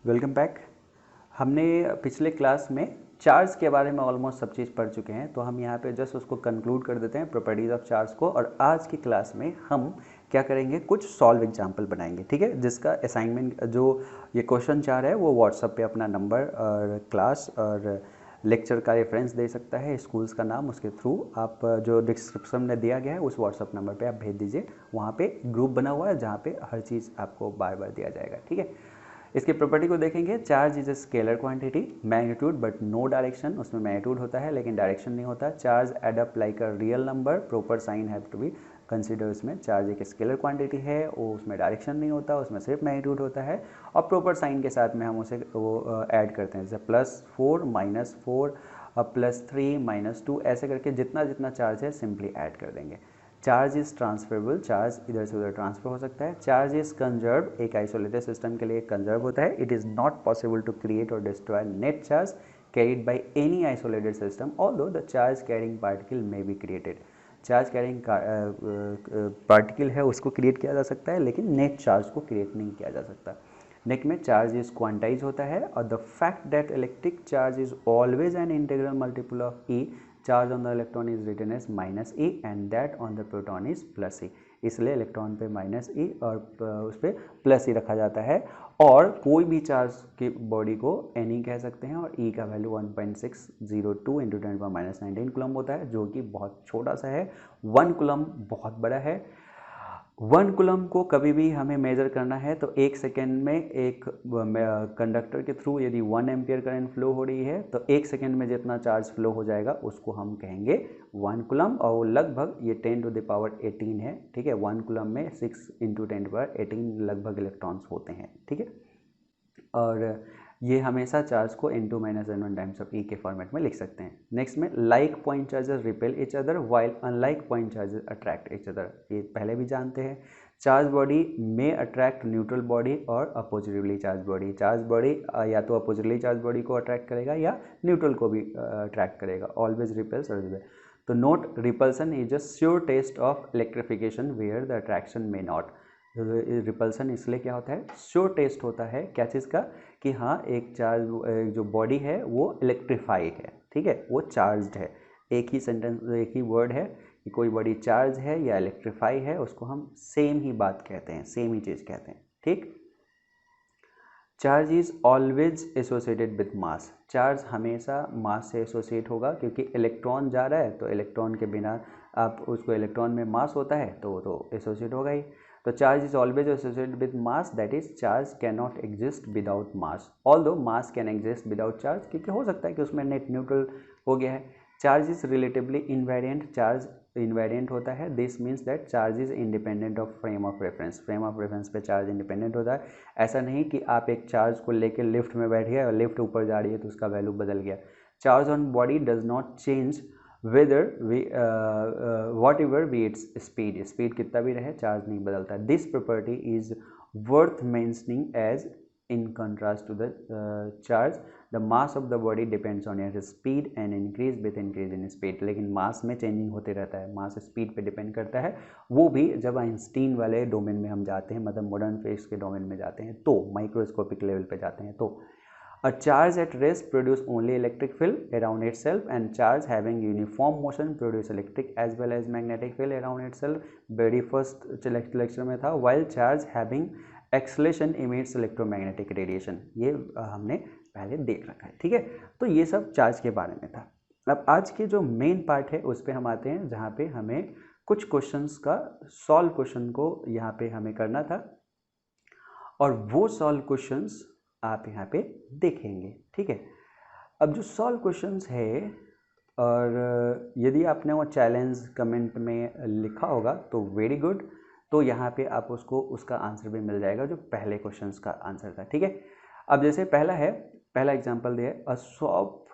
Welcome back. हमने पिछले class में चार्ज के बारे में ऑलमोस्ट सब चीज़ पढ़ चुके हैं, तो हम यहाँ पे जस्ट उसको कंक्लूड कर देते हैं प्रॉपर्टीज़ ऑफ चार्ज को। और आज की क्लास में हम क्या करेंगे, कुछ सॉल्व एग्जाम्पल बनाएंगे, ठीक है। जिसका असाइनमेंट जो ये क्वेश्चन 4 है वो व्हाट्सअप पे अपना नंबर और क्लास और लेक्चर का रेफरेंस दे सकता है, स्कूल्स का नाम, उसके थ्रू आप जो डिस्क्रिप्शन में दिया गया है उस व्हाट्सअप नंबर पे आप भेज दीजिए। वहाँ पे ग्रुप बना हुआ है जहाँ पे हर चीज़ आपको बार बार दिया जाएगा, ठीक है। इसकी प्रॉपर्टी को देखेंगे। Charge is a scalar quantity, magnitude but no direction, उसमें मैग्नीट्यूड होता है लेकिन डायरेक्शन नहीं होता। Charge add up like a real number, proper sign have to be consider. उसमें चार्ज एक स्केलर क्वांटिटी है, वो उसमें डायरेक्शन नहीं होता, उसमें सिर्फ मैग्नीट्यूड होता है और प्रॉपर साइन के साथ में हम उसे वो ऐड करते हैं, जैसे +4 -4 +3 -2 ऐसे करके जितना जितना चार्ज है सिंपली ऐड कर देंगे। चार्ज इज ट्रांसफरेबल, चार्ज इधर से उधर ट्रांसफर हो सकता है। चार्ज इज कंजर्व, एक आइसोलेटेड सिस्टम के लिए कंजर्व होता है। It is not possible to create और destroy net charge carried by any isolated system, although the charge carrying particle may be created. Charge carrying particle है उसको create किया जा सकता है लेकिन नेट चार्ज को क्रिएट नहीं किया जा सकता। नेक्स्ट में चार्ज इज क्वांटाइज होता है और the fact that electric charge is always an integral multiple of e, charge on the electron is written as -e and that on the proton is +e। इसलिए electron पे -e और उस पर +e रखा जाता है। और कोई भी चार्ज की बॉडी को ne कह सकते हैं और e का वैल्यू 1.602 × 10⁻19 कूलम होता है, जो कि बहुत छोटा सा है। 1 कूलम बहुत बड़ा है। 1 कूलम को कभी भी हमें मेजर करना है तो 1 सेकेंड में एक कंडक्टर के थ्रू यदि 1 एम्पियर करंट फ्लो हो रही है तो 1 सेकेंड में जितना चार्ज फ्लो हो जाएगा उसको हम कहेंगे 1 कूलम। और वो लगभग ये 10⁻18 है, ठीक है। 1 कूलम में 6 × 10⁻18 लगभग इलेक्ट्रॉन्स होते हैं, ठीक है। और ये हमेशा चार्ज को n2 - n1 times of e के फॉर्मेट में लिख सकते हैं। नेक्स्ट में like point charges repel each other while unlike point charges attract each other, ये पहले भी जानते हैं। चार्ज बॉडी में अट्रैक्ट न्यूट्रल बॉडी और अपोजिटिवली चार्ज बॉडी। चार्ज बॉडी या तो अपोजिटिवली चार्ज बॉडी को अट्रैक्ट करेगा या न्यूट्रल को भी अट्रैक्ट करेगा। ऑलवेज रिपेल्स और तो note repulsion is a sure test of electrification where the attraction may not. Repulsion इसलिए क्या होता है, श्योर टेस्ट होता है क्या चीज़ का, कि हाँ एक चार्ज जो बॉडी है वो इलेक्ट्रीफाई है, ठीक है, वो चार्ज्ड है। एक ही सेंटेंस, एक ही वर्ड है कि कोई बॉडी चार्ज है या इलेक्ट्रीफाई है, उसको हम सेम ही बात कहते हैं, सेम ही चीज़ कहते हैं, ठीक। Charge is always associated with mass, charge हमेशा मास से एसोसिएट होगा क्योंकि इलेक्ट्रॉन जा रहा है तो इलेक्ट्रॉन के बिना आप उसको, इलेक्ट्रॉन में मास होता है तो वो तो एसोसिएट होगा ही। तो charge is always associated with mass, that is charge can not exist without mass, although mass can exist without charge, क्योंकि हो सकता है कि उसमें नेट न्यूट्रल हो गया है। Charge is relatively invariant, charge invariant होता है। This means that charge is independent of frame of reference, frame of reference पे चार्ज इंडिपेंडेंट होता है। ऐसा नहीं कि आप एक चार्ज को लेकर लिफ्ट में बैठ गए और लिफ्ट ऊपर जा रही है तो उसका वैल्यू बदल गया। Charge on body does not change whether we whatever be its speed, speed कितना भी रहे चार्ज नहीं बदलता। This property is worth mentioning as in contrast to the charge the mass of the body depends on its speed and increase with increase in speed। लेकिन मास में changing होते रहता है, मास स्पीड पे डिपेंड करता है। वो भी जब आइंस्टीन वाले डोमेन में हम जाते हैं, मतलब मॉडर्न फिजिक्स के डोमेन में जाते हैं, तो माइक्रोस्कोपिक लेवल पे जाते हैं। तो a charge at rest produce only electric field around itself and charge having uniform motion produce electric as well as magnetic field around itself। very first lecture में था। while charge having acceleration emits electromagnetic radiation, ये हमने पहले देख रखा है, ठीक है। तो ये सब चार्ज के बारे में था। अब आज के जो मेन पार्ट है उस पर हम आते हैं, जहाँ पे हमें कुछ क्वेश्चंस का सॉल्व क्वेश्चन को यहाँ पे हमें करना था और वो सॉल्व क्वेश्चंस आप यहाँ पे देखेंगे, ठीक है। अब जो सॉल्व क्वेश्चंस है, और यदि आपने वो चैलेंज कमेंट में लिखा होगा तो वेरी गुड, तो यहाँ पे आप उसको उसका आंसर भी मिल जाएगा जो पहले क्वेश्चंस का आंसर था, ठीक है। अब जैसे पहला है, पहला एग्जांपल दिया है, a soap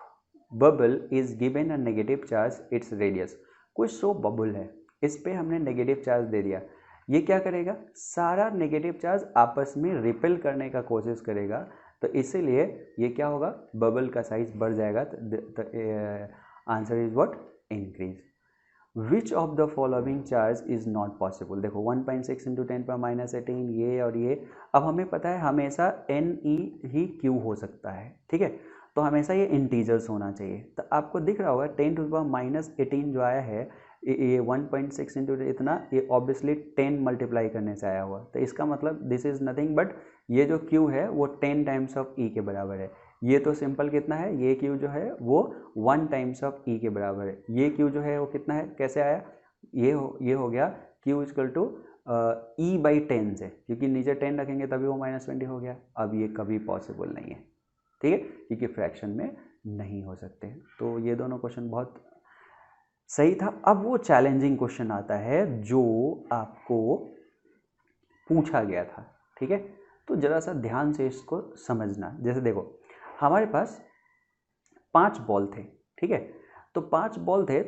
bubble is given a negative charge its radius. कोई सोप बबल है, इस पर हमने नेगेटिव चार्ज दे दिया, ये क्या करेगा, सारा नेगेटिव चार्ज आपस में रिपेल करने का कोशिश करेगा, तो इसीलिए ये क्या होगा, बबल का साइज बढ़ जाएगा। तो answer is what, increase. Which of the following charge is not possible. देखो 1.6 इंटू 10⁻18 ये और ये, अब हमें पता है हमेशा एन ई ही क्यू हो सकता है, ठीक है, तो हमेशा ये इंटीजर्स होना चाहिए। तो आपको दिख रहा होगा 10⁻18 जो आया है ये 1.6 इंटू इतना, ये ऑब्वियसली 10 मल्टीप्लाई करने से आया हुआ, तो इसका मतलब दिस इज नथिंग बट ये जो क्यू है वो 10 टाइम्स ऑफ ई के बराबर है। ये तो सिंपल कितना है, ये क्यू जो है वो 1 टाइम्स ऑफ ई के बराबर है। ये क्यू जो है वो कितना है, कैसे आया, ये हो गया Q is equal to E by 10 से, क्योंकि नीचे 10 रखेंगे तभी वो -20 हो गया। अब ये कभी पॉसिबल नहीं है, ठीक है, क्योंकि फ्रैक्शन में नहीं हो सकते। तो ये दोनों क्वेश्चन बहुत सही था। अब वो चैलेंजिंग क्वेश्चन आता है जो आपको पूछा गया था, ठीक है, तो जरा सा ध्यान से इसको समझना। जैसे देखो हमारे पास 5 बॉल थे, ठीक है, तो 5 बॉल थे,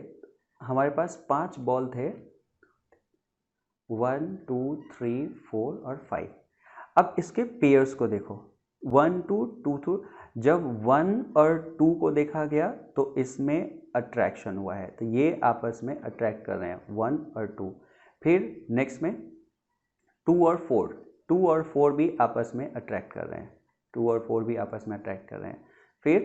हमारे पास 5 बॉल थे 1 2 3 4 और 5। अब इसके पेयर्स को देखो 1 2 2 2, जब 1 और 2 को देखा गया तो इसमें अट्रैक्शन हुआ है, तो ये आपस में अट्रैक्ट कर रहे हैं 1 और 2। फिर नेक्स्ट में 2 और 4 भी आपस में अट्रैक्ट कर रहे हैं, 2 और 4 भी आपस में अट्रैक्ट कर रहे हैं। फिर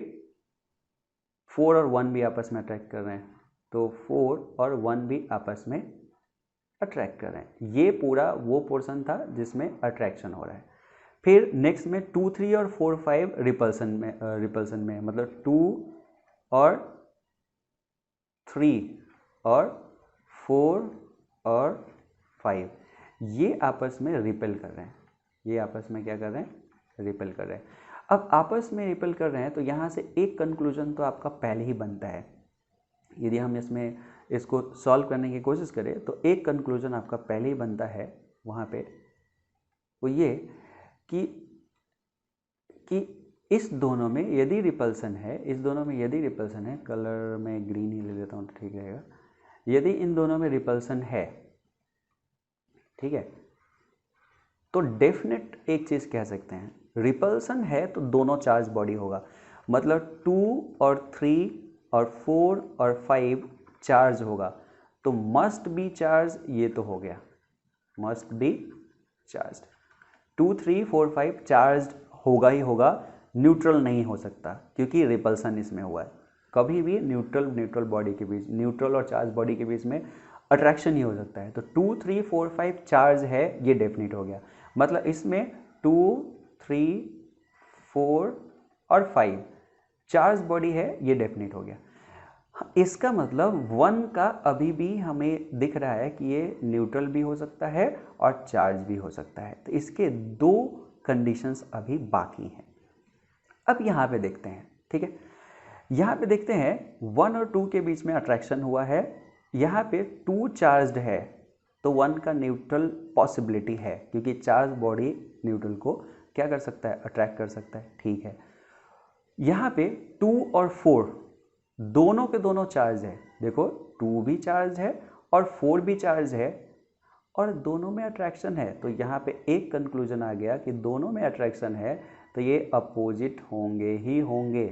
4 और 1 भी आपस में अट्रैक्ट कर रहे हैं, तो 4 और 1 भी आपस में अट्रैक्ट कर रहे हैं। ये पूरा वो पोर्शन था जिसमें अट्रैक्शन हो रहा है। फिर नेक्स्ट में 2 3 और 4 5 रिपल्सन में मतलब 2 और 3 और 4 और 5 ये आपस में रिपेल कर रहे हैं, ये आपस में क्या कर रहे हैं, रिपेल कर रहे हैं। अब आपस में रिपेल कर रहे हैं तो यहाँ से एक कंक्लूजन तो आपका पहले ही बनता है। यदि हम इसको सॉल्व करने की कोशिश करें तो एक कंक्लूजन आपका पहले ही बनता है वहाँ पे, वो ये कि इस दोनों में यदि रिपल्सन है, इस दोनों में यदि रिपल्सन है, कलर में ग्रीन ही ले लेता हूँ तो ठीक रहेगा। यदि इन दोनों में रिपल्सन है, ठीक है, तो डेफिनेट एक चीज़ कह सकते हैं, रिपल्सन है तो दोनों चार्ज बॉडी होगा, मतलब 2 और 3 और 4 और 5 चार्ज होगा, तो मस्ट बी चार्ज, ये तो हो गया मस्ट बी चार्ज। 2 3 4 5 चार्ज होगा ही होगा, न्यूट्रल नहीं हो सकता क्योंकि रिपल्सन इसमें हुआ है। कभी भी न्यूट्रल बॉडी के बीच, न्यूट्रल और चार्ज बॉडी के बीच में अट्रैक्शन ही हो सकता है। तो 2 3 4 5 चार्ज है, ये डेफिनेट हो गया, मतलब इसमें 2 3 4 और 5 चार्ज बॉडी है, ये डेफिनेट हो गया। इसका मतलब 1 का अभी भी हमें दिख रहा है कि ये न्यूट्रल भी हो सकता है और चार्ज भी हो सकता है, तो इसके 2 कंडीशंस अभी बाकी हैं। अब यहाँ पे देखते हैं, ठीक है, यहाँ पे देखते हैं 1 और 2 के बीच में अट्रैक्शन हुआ है, यहाँ पे 2 चार्ज्ड है तो 1 का न्यूट्रल पॉसिबिलिटी है क्योंकि चार्ज बॉडी न्यूट्रल को क्या कर सकता है, अट्रैक्ट कर सकता है, ठीक है। यहाँ पे 2 और 4 दोनों के दोनों चार्ज है, देखो 2 भी चार्ज है और 4 भी चार्ज है और दोनों में अट्रैक्शन है, तो यहाँ पे एक कंक्लूजन आ गया कि दोनों में अट्रैक्शन है तो ये अपोजिट होंगे ही होंगे,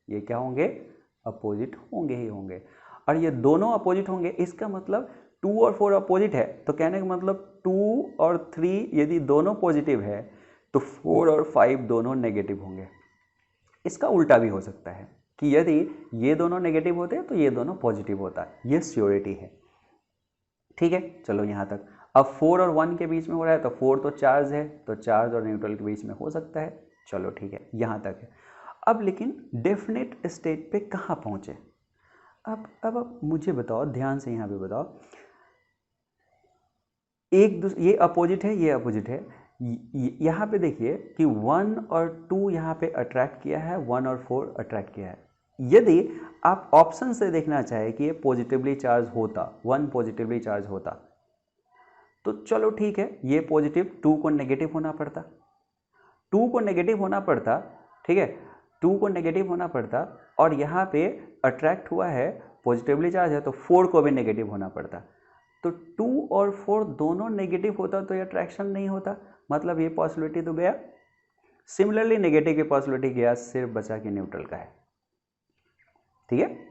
ये क्या होंगे, अपोजिट होंगे ही होंगे। और ये दोनों अपोजिट होंगे, इसका मतलब 2 और 4 अपोजिट है, तो कहने का मतलब 2 और 3 यदि दोनों पॉजिटिव है तो 4 और 5 दोनों नेगेटिव होंगे। इसका उल्टा भी हो सकता है कि यदि ये दोनों नेगेटिव होते हैं तो ये दोनों पॉजिटिव होता है, ये श्योरिटी है, ठीक है। चलो यहाँ तक। अब 4 और 1 के बीच में हो रहा है तो 4 तो चार्ज है, तो चार्ज और न्यूट्रल के बीच में हो सकता है, चलो ठीक है, यहाँ तक है। अब लेकिन डेफिनेट स्टेट पे कहाँ पहुँचे, अब मुझे बताओ, ध्यान से यहाँ पे बताओ, ये अपोजिट है, ये अपोजिट है, यहाँ पे देखिए कि 1 और 2 यहाँ पे अट्रैक्ट किया है, 1 और 4 अट्रैक्ट किया है। यदि आप ऑप्शन से देखना चाहे कि ये पॉजिटिवली चार्ज होता, 1 पॉजिटिवली चार्ज होता, तो चलो ठीक है, ये पॉजिटिव 2 को नेगेटिव होना पड़ता, 2 को नेगेटिव होना पड़ता, ठीक है, 2 को नेगेटिव होना पड़ता, और यहाँ पे अट्रैक्ट हुआ है, पॉजिटिवली चार्ज है, तो 4 को भी नेगेटिव होना पड़ता। तो 2 और 4 दोनों नेगेटिव होता तो ये अट्रैक्शन नहीं होता, मतलब ये पॉसिबिलिटी तो गया। सिमिलरली नेगेटिव की पॉसिबिलिटी गया, सिर्फ बचा कि न्यूट्रल का है, ठीक है।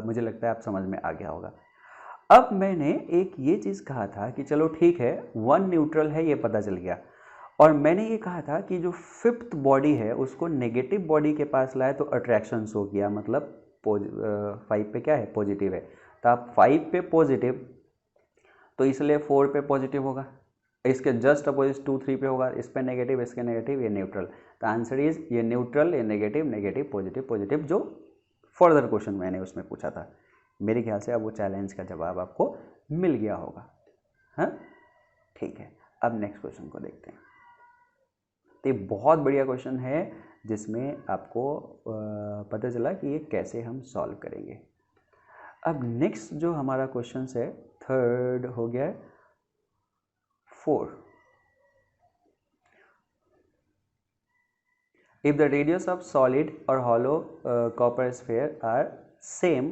मुझे लगता है आप समझ में आ गया होगा। अब मैंने एक ये चीज़ कहा था कि चलो ठीक है, वन न्यूट्रल है, ये पता चल गया, और मैंने ये कहा था कि जो फिफ्थ बॉडी है उसको नेगेटिव बॉडी के पास लाए तो अट्रैक्शन शो किया, मतलब 5 पे क्या है, पॉजिटिव है। तो आप 5 पे पॉजिटिव, तो इसलिए 4 पे पॉजिटिव होगा, इसके जस्ट अपोजिट 2 3 पे होगा, इस पे नेगेटिव, इसके नेगेटिव, ये न्यूट्रल। तो आंसर इज ये न्यूट्रल, ये नेगेटिव, नेगेटिव, पॉजिटिव, पॉजिटिव, जो फर्दर क्वेश्चन मैंने उसमें पूछा था। मेरे ख्याल से अब वो चैलेंज का जवाब आपको मिल गया होगा। हाँ ठीक है, अब नेक्स्ट क्वेश्चन को देखते हैं। तो ये बहुत बढ़िया क्वेश्चन है जिसमें आपको पता चला कि ये कैसे हम सॉल्व करेंगे। अब नेक्स्ट जो हमारा क्वेश्चन है, थर्ड हो गया 4। If the radius of solid or hollow copper sphere are same,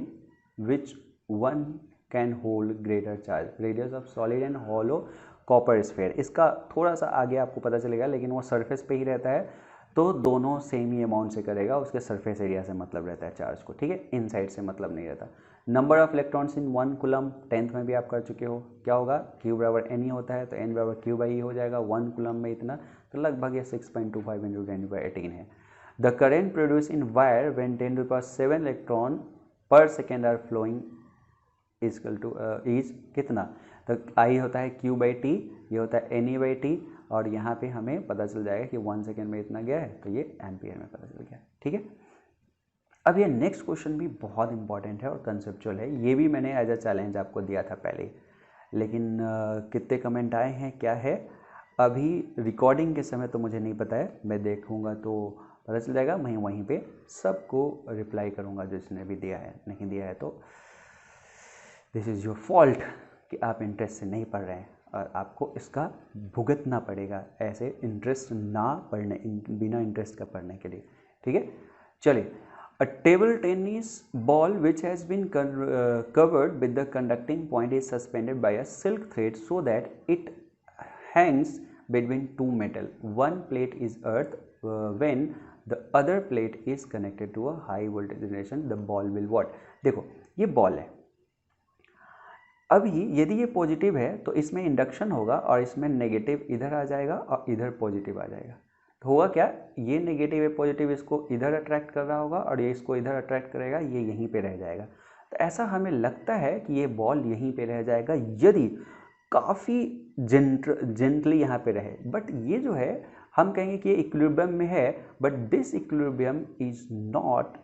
which one can hold greater charge? Radius of solid and hollow copper sphere, इसका थोड़ा सा आगे आपको पता चलेगा, लेकिन वो सरफेस पे ही रहता है, तो दोनों सेम ही अमाउंट से करेगा, उसके सरफेस एरिया से मतलब रहता है चार्ज को, ठीक है, इनसाइड से मतलब नहीं रहता। Number of electrons in 1 coulomb, 10th में भी आप कर चुके हो, क्या होगा, Q बराबर N ही होता है, तो N बराबर Q बाई E हो जाएगा, 1 कूलम में इतना, तो लगभग ये 6.25 × 10⁻18 है। The current produced in wire when 10⁷ electron पर सेकेंड आर फ्लोइंग इज कितना, तो I होता है Q बाई T, ये होता है NE बाई T, और यहाँ पे हमें पता चल जाएगा कि 1 सेकेंड में इतना गया है, तो ये एम्पियर में पता चल गया, ठीक है। अब ये नेक्स्ट क्वेश्चन भी बहुत इंपॉर्टेंट है और कंसेप्चुअल है, ये भी मैंने एज अ चैलेंज आपको दिया था पहले, लेकिन कितने कमेंट आए हैं क्या है अभी रिकॉर्डिंग के समय तो मुझे नहीं पता है, मैं देखूँगा तो पता चल जाएगा, मैं वहीं पे सबको रिप्लाई करूँगा जिसने भी दिया है, नहीं दिया है तो दिस इज़ योर फॉल्ट कि आप इंटरेस्ट से नहीं पढ़ रहे हैं, और आपको इसका भुगतना पड़ेगा, ऐसे इंटरेस्ट ना पढ़ने, बिना इंटरेस्ट का पढ़ने के लिए, ठीक है। चलिए, a table tennis ball which has been covered with the conducting point is suspended by a silk thread so that it hangs between two metal. One plate is earth, when the other plate is connected to a high voltage generation, the ball will what? देखो ये ball है, अभी यदि ये positive है तो इसमें induction होगा और इसमें नेगेटिव इधर आ जाएगा और इधर पॉजिटिव आ जाएगा, तो होगा क्या, ये नेगेटिव है पॉजिटिव इसको इधर अट्रैक्ट कर रहा होगा और ये इसको इधर अट्रैक्ट करेगा, ये यहीं पे रह जाएगा। तो ऐसा हमें लगता है कि ये बॉल यहीं पे रह जाएगा यदि काफ़ी जेंटली यहाँ पे रहे, बट ये जो है हम कहेंगे कि ये इक्विलिब्रियम में है, but this equilibrium is not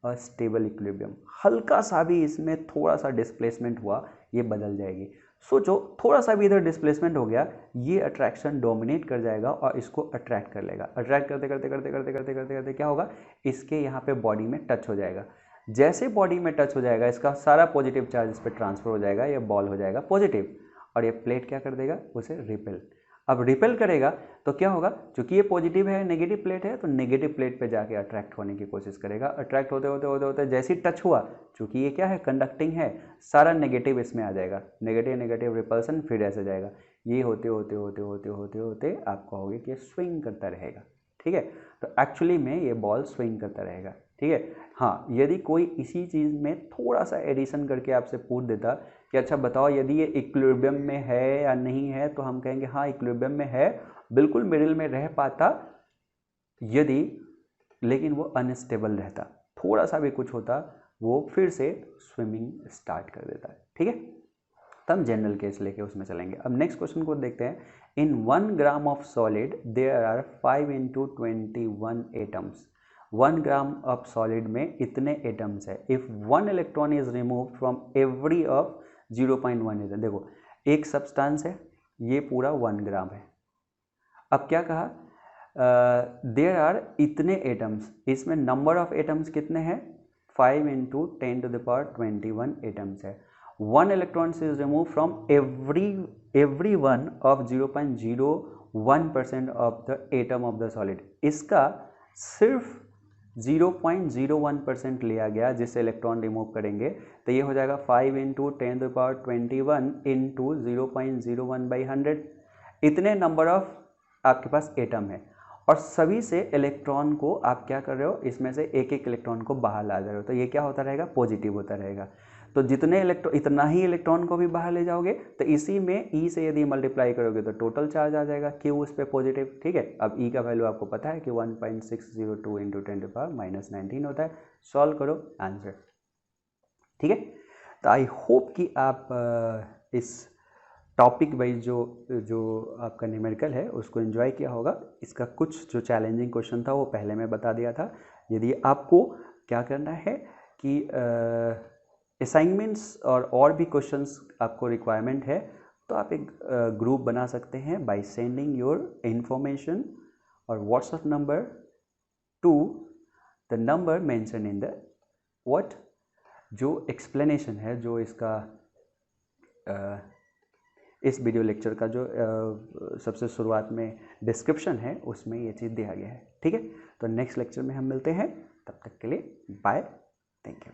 a stable equilibrium, हल्का सा भी इसमें थोड़ा सा डिस्प्लेसमेंट हुआ ये बदल जाएगी। सोचो थोड़ा सा भी इधर डिस्प्लेसमेंट हो गया, ये अट्रैक्शन डोमिनेट कर जाएगा और इसको अट्रैक्ट कर लेगा, अट्रैक्ट करते करते करते करते करते करते करते क्या होगा, इसके यहाँ पे बॉडी में टच हो जाएगा, जैसे बॉडी में टच हो जाएगा इसका सारा पॉजिटिव चार्ज इस पर ट्रांसफर हो जाएगा, ये बॉल हो जाएगा पॉजिटिव, और ये प्लेट क्या कर देगा, उसे रिपेल। अब रिपेल करेगा तो क्या होगा, क्योंकि ये पॉजिटिव है, नेगेटिव प्लेट है, तो नेगेटिव प्लेट पे जाके अट्रैक्ट होने की कोशिश करेगा, अट्रैक्ट होते होते होते होते जैसे ही टच हुआ, क्योंकि ये क्या है, कंडक्टिंग है, सारा नेगेटिव इसमें आ जाएगा, नेगेटिव नेगेटिव रिपल्सन, फिर ऐसे जाएगा, ये होते होते होते होते होते होते आप कहोगे कि स्विंग करता रहेगा, ठीक है। तो एक्चुअली में ये बॉल स्विंग करता रहेगा, ठीक है। हाँ, यदि कोई इसी चीज़ में थोड़ा सा एडिशन करके आपसे पूछ देता कि अच्छा बताओ यदि ये इक्विलिब्रियम में है या नहीं है, तो हम कहेंगे हाँ इक्विलिब्रियम में है, बिल्कुल मिडिल में रह पाता यदि, लेकिन वो अनस्टेबल रहता, थोड़ा सा भी कुछ होता वो फिर से स्विमिंग स्टार्ट कर देता है, ठीक है। तब जनरल केस लेके उसमें चलेंगे। अब नेक्स्ट क्वेश्चन को देखते हैं। In 1 gram of solid there are 5 × 21 atoms. 1 gram of solid में इतने एटम्स है। If 1 electron is remove from every of 0.1 atom. देखो एक सब्सटेंस है, ये पूरा 1 ग्राम है। अब क्या कहा, देयर आर इतने एटम्स, इसमें नंबर ऑफ एटम्स कितने हैं, 5 × 10⁻21 एटम्स है। 1 electron is remove from every one of 0.01% of the atom of the solid. इसका सिर्फ 0.01% लिया गया जिससे इलेक्ट्रॉन रिमूव करेंगे, तो ये हो जाएगा 5 × 10⁻21 इंटू 0.01/100। इतने नंबर ऑफ आपके पास एटम है और सभी से इलेक्ट्रॉन को आप क्या कर रहे हो, इसमें से एक एक इलेक्ट्रॉन को बाहर ला रहे हो, तो ये क्या होता रहेगा, पॉजिटिव होता रहेगा। तो जितने इलेक्ट्रॉन इतना ही इलेक्ट्रॉन को भी बाहर ले जाओगे, तो इसी में ई से यदि मल्टीप्लाई करोगे तो टोटल चार्ज आ जाएगा क्यू उस पर पॉजिटिव। ठीक है, अब ई का वैल्यू आपको पता है कि 1.602 इंटू 10⁻⁻19 होता है। सॉल्व करो, आंसर। ठीक है, तो आई होप कि आप इस टॉपिक वाइज जो आपका न्यूमेरिकल है उसको एंजॉय किया होगा। इसका कुछ जो चैलेंजिंग क्वेश्चन था वो पहले मैं बता दिया था। यदि आपको क्या करना है कि असाइनमेंट्स और भी क्वेश्चंस आपको रिक्वायरमेंट है, तो आप एक ग्रुप बना सकते हैं बाय सेंडिंग योर इंफॉर्मेशन और WhatsApp number two the number mention in the what, जो एक्सप्लेनेशन है, जो इसका इस वीडियो लेक्चर का जो सबसे शुरुआत में डिस्क्रिप्शन है उसमें ये चीज़ दिया गया है। ठीक है, तो नेक्स्ट लेक्चर में हम मिलते हैं, तब तक के लिए बाय, थैंक यू।